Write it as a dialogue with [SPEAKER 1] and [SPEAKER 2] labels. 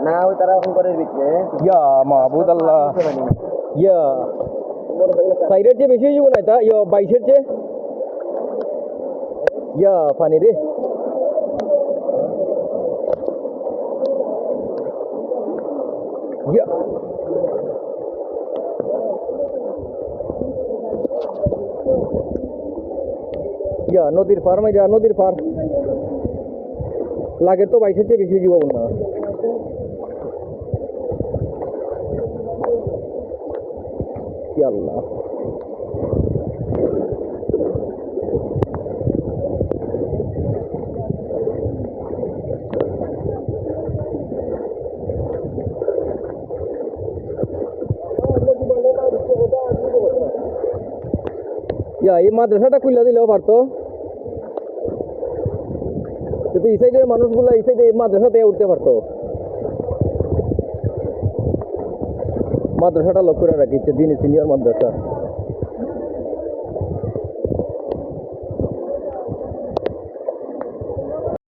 [SPEAKER 1] না ওই তারা এখন করে দিচ্ছে
[SPEAKER 2] ইয়া মাহবুদ আল্লাহ ইয়া সাইডের চেয়ে বেশি হয়ে না তা ইয়া 22-এর চেয়ে ইয়া পানি রে ইয়া ইয়া নদীর পার মাইরা নদীর পার লাগে তো 22-এর চেয়ে বেশি জীবন না কি আল্লাহ ইয়া এই মাদ্রাসাটা খুলে দিলেও পারতো কিন্তু এই সাইডের মানুষগুলো এই সাইডে মাদ্রাসাতে উঠতে পারতো মাদ্রাসাটা লক্ষ্য করে রাখিছে দিন সিনিয়র মাদ্রাসা